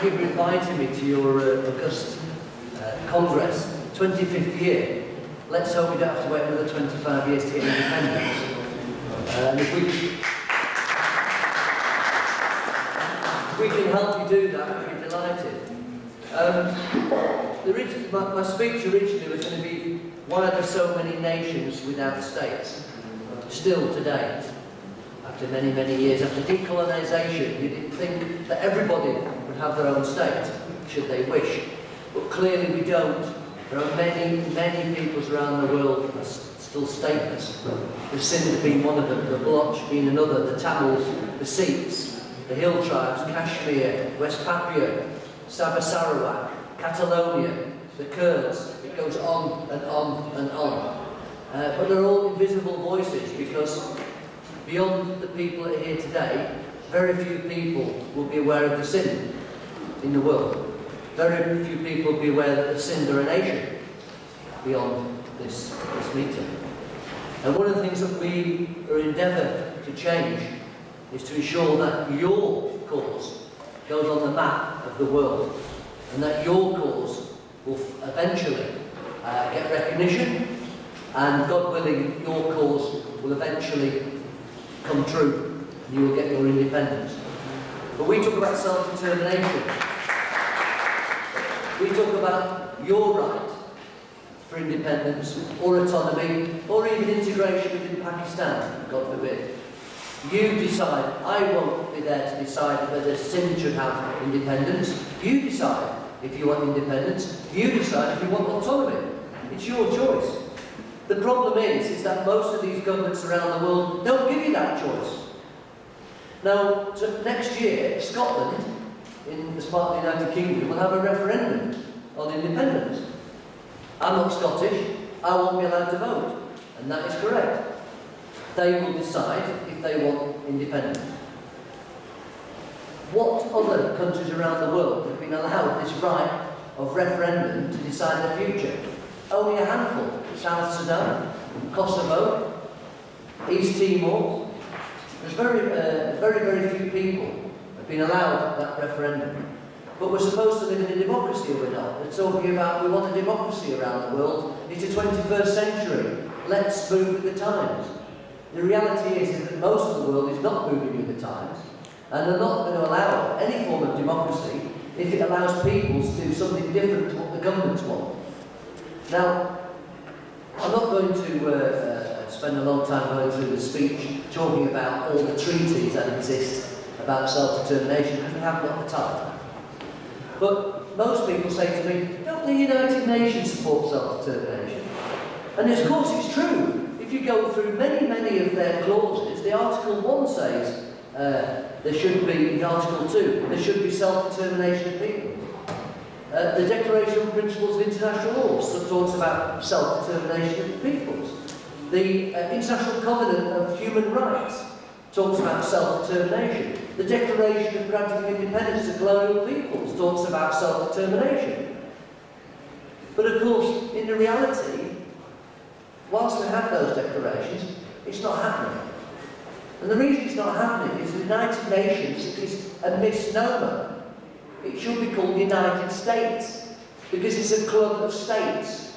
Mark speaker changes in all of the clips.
Speaker 1: you for inviting me to your August Congress, 25th year. Let's hope we don't have to wait another 25 years to get independence. And if we can help you do that, we'd be delighted. My speech originally was going to be, why are there so many nations without states? Still today, after many, many years, after decolonisation, you didn't think that everybody would have their own state, should they wish. But clearly we don't. There are many, many peoples around the world that are still stateless. The Sindh being one of them, the Baloch being another, the Tamils, the Sikhs, the Hill tribes, Kashmir, West Papua, Sabah Sarawak, Catalonia, the Kurds. It goes on and on and on. But they're all invisible voices, because beyond the people that are here today, very few people will be aware of the Sindh in the world. Very few people will be aware that the Sindh are a nation beyond this meeting. And one of the things that we are endeavouring to change is to ensure that your cause goes on the map of the world, and that your cause will eventually get recognition, and God willing, your cause will eventually come true, and you will get your independence. But we talk about self-determination. We talk about your right for independence, or autonomy, or even integration within Pakistan, God forbid. You decide. I won't be there to decide whether Sindh should have independence. You decide if you want independence. You decide if you want autonomy. It's your choice. The problem is that most of these governments around the world don't give you that choice. Now, next year, Scotland, as part of the United Kingdom, will have a referendum on independence. I'm not Scottish. I won't be allowed to vote. And that is correct. They will decide if they want independence. What other countries around the world have been allowed this right of referendum to decide their future? Only a handful. South Sudan, Kosovo, East Timor. There's very few people have been allowed that referendum. But we're supposed to live in a democracy, or we're not. We're talking about we want a democracy around the world. It's the 21st century. Let's move with the times. The reality is that most of the world is not moving with the times, and they're not going to allow any form of democracy if it allows people to do something different to what the governments want. Now, I'm not going to spend a long time going through the speech talking about all the treaties that exist about self-determination, because we haven't got the time. But most people say to me, don't the United Nations support self-determination? And of course it's true. If you go through many, many of their clauses, the Article 1 says there should be, in Article 2, there should be self-determination of people. The Declaration on Principles of International Law talks about self-determination of peoples. The International Covenant of Human Rights talks about self-determination. The Declaration of Granting Independence to Colonial Peoples talks about self-determination. But of course, in the reality, whilst we have those declarations, it's not happening. And the reason it's not happening is the United Nations is a misnomer. It should be called the United States, because it's a club of states.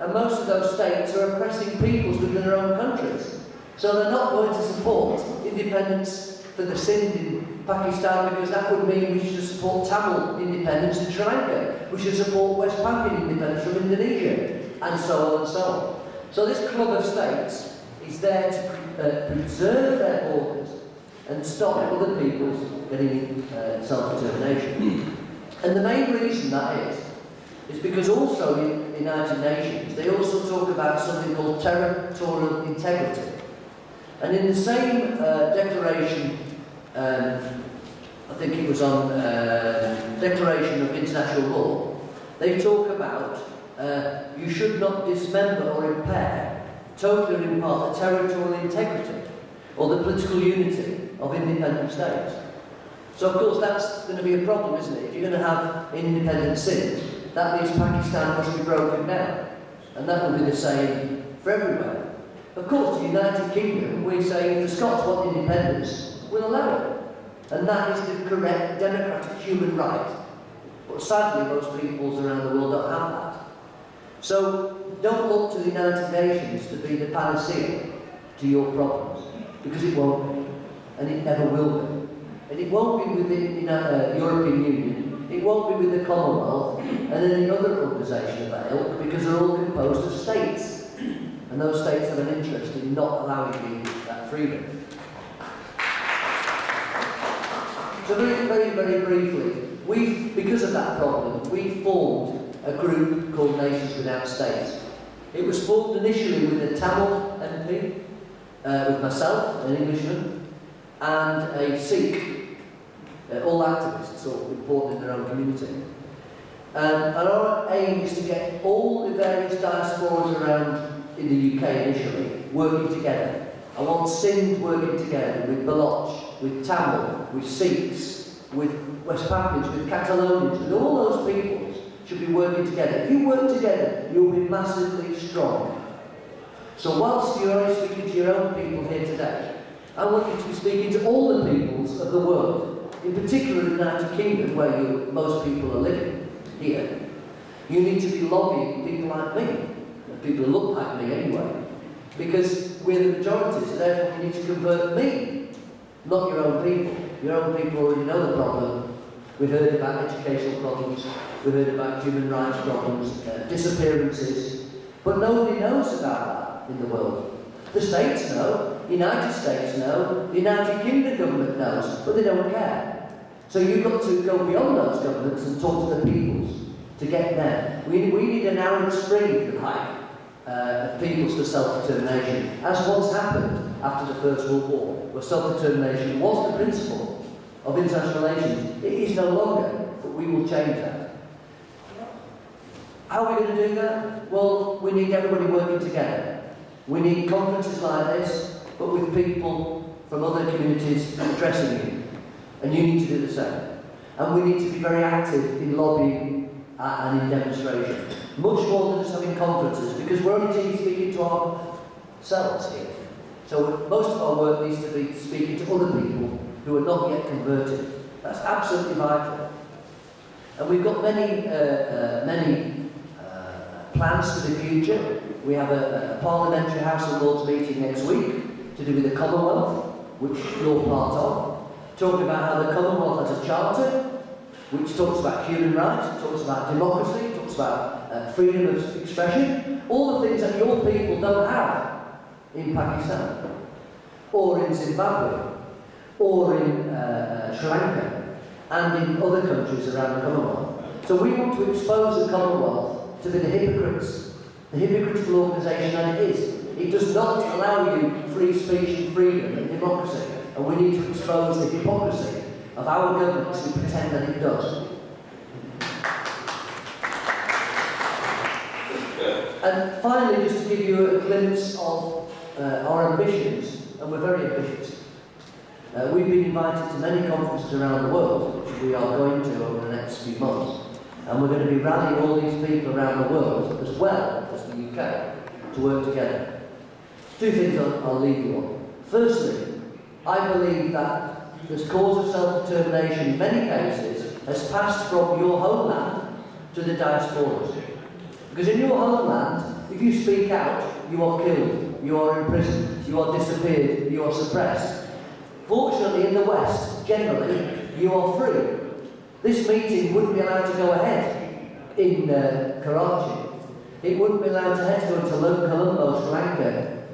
Speaker 1: And most of those states are oppressing peoples within their own countries. So they're not going to support independence for the Sindh in Pakistan, because that would mean we should support Tamil independence in Sri Lanka. We should support West Papuan independence from Indonesia, and so on and so on. So this club of states is there to preserve their borders and stop other peoples getting self-determination. And the main reason that is because also in the United Nations, they also talk about something called territorial integrity. And in the same declaration, I think it was on Declaration of International Law, they talk about you should not dismember or impair, totally or in part, the territorial integrity or the political unity of independent states. So of course that's going to be a problem, isn't it? If you're going to have independent Sindh, that means Pakistan must be broken down. And that will be the same for everywhere. Of course, the United Kingdom, we're saying if the Scots want independence, we'll allow it. And that is the correct democratic human right But sadly, most peoples around the world don't have that. So don't look to the United Nations to be the panacea to your problems, because it won't be, and it never will be. And it won't be with the European Union, it won't be with the Commonwealth, and any other organisation of that ilk, because they're all composed of states. And those states have an interest in not allowing you that freedom. So very briefly, because of that problem, we formed a group called Nations Without States. It was formed initially with a Tamil MP, with myself, an Englishman, and a Sikh, all activists, all important in their own community. And our aim is to get all the various diasporas around in the UK initially working together. I want Sindh working together with Baloch, with Tamil, with Sikhs, with West Papuans, with Catalonians, with all those peoples should be working together. If you work together, you'll be massively strong. So whilst you're only speaking to your own people here today, I want you to be speaking to all the peoples of the world, in particular the United Kingdom, where most people are living here. You need to be lobbying people like me, people who look like me anyway, because we're the majority, so therefore you need to convert me, not your own people. Your own people already know the problem. We've heard about educational problems, we've heard about human rights problems, disappearances, but nobody knows about that in the world. The states know, the United States know, the United Kingdom government knows, but they don't care. So you've got to go beyond those governments and talk to the peoples to get there. We need an Arab Spring, if you like, of peoples for self-determination, as once happened after the First World War, where self-determination was the principle of international relations. It is no longer, but we will change that. How are we going to do that? Well, we need everybody working together. We need conferences like this, but with people from other communities addressing you. And you need to do the same. And we need to be very active in lobbying and in demonstration. Much more than just having conferences, because we're only speaking to ourselves here. So most of our work needs to be speaking to other people who are not yet converted. That's absolutely vital. And we've got many plans for the future. We have a Parliamentary House of Lords meeting next week to do with the Commonwealth, which you're part of, talking about how the Commonwealth has a charter, which talks about human rights, talks about democracy, talks about freedom of expression, all the things that your people don't have in Pakistan, or in Zimbabwe, or in Sri Lanka, and in other countries around the Commonwealth. So we want to expose the Commonwealth to be the hypocritical organisation that it is. It does not allow you free speech and freedom and democracy, and we need to expose the hypocrisy of our governments who pretend that it does. And finally, just to give you a glimpse of our ambitions, and we're very ambitious. We've been invited to many conferences around the world, which we are going to over the next few months. And we're going to be rallying all these people around the world, as well as the UK, to work together. Two things I'll leave you on. Firstly, I believe that this cause of self-determination in many cases has passed from your homeland to the diasporas. Because in your homeland, if you speak out, you are killed, you are imprisoned, you are disappeared, you are suppressed. Fortunately, in the West, generally, you are free. This meeting wouldn't be allowed to go ahead in Karachi. It wouldn't be allowed to go to Colombo, Sri Lanka.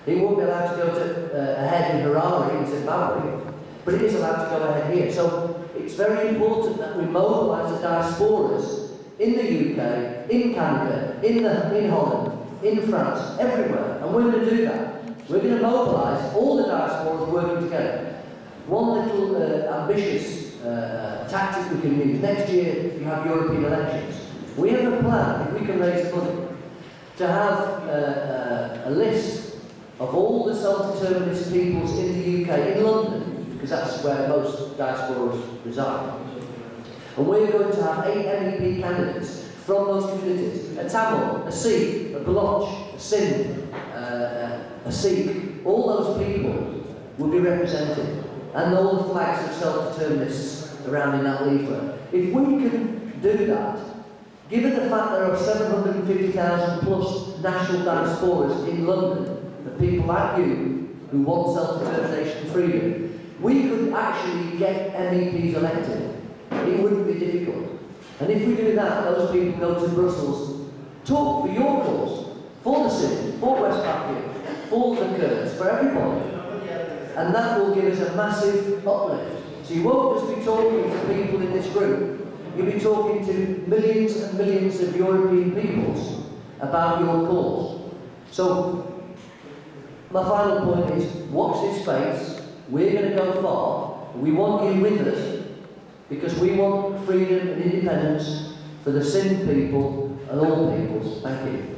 Speaker 1: It wouldn't be allowed to go ahead in Harare, in Zimbabwe. But it is allowed to go ahead here. So it's very important that we mobilise the diasporas in the UK, in Canada, in Holland, in France, everywhere. And we're going to do that. We're going to mobilise all the diasporas working together. One little ambitious tactic we can use. Next year you have European elections. We have a plan, if we can raise money, to have a list of all the self-determinist peoples in the UK, in London, because that's where most diasporas reside. And we're going to have 8 MEP candidates from those communities. A Tamil, a Sikh, a Baloch, a Sindh, a Sikh. All those people will be represented. And all the flags of self-determinists around in that leaflet. If we can do that, given the fact there are 750,000 plus national diasporas in London, the people like you who want self-determination freedom, we could actually get MEPs elected. It wouldn't be difficult. And if we do that, those people go to Brussels, talk for your cause, for the Sindh, for West Papuan, for the Kurds, for everybody. And that will give us a massive uplift. So you won't just be talking to people in this group, you'll be talking to millions and millions of European peoples about your cause. So, my final point is, watch this space. We're going to go far. We want you with us, because we want freedom and independence for the Sindh people and all peoples. Thank you.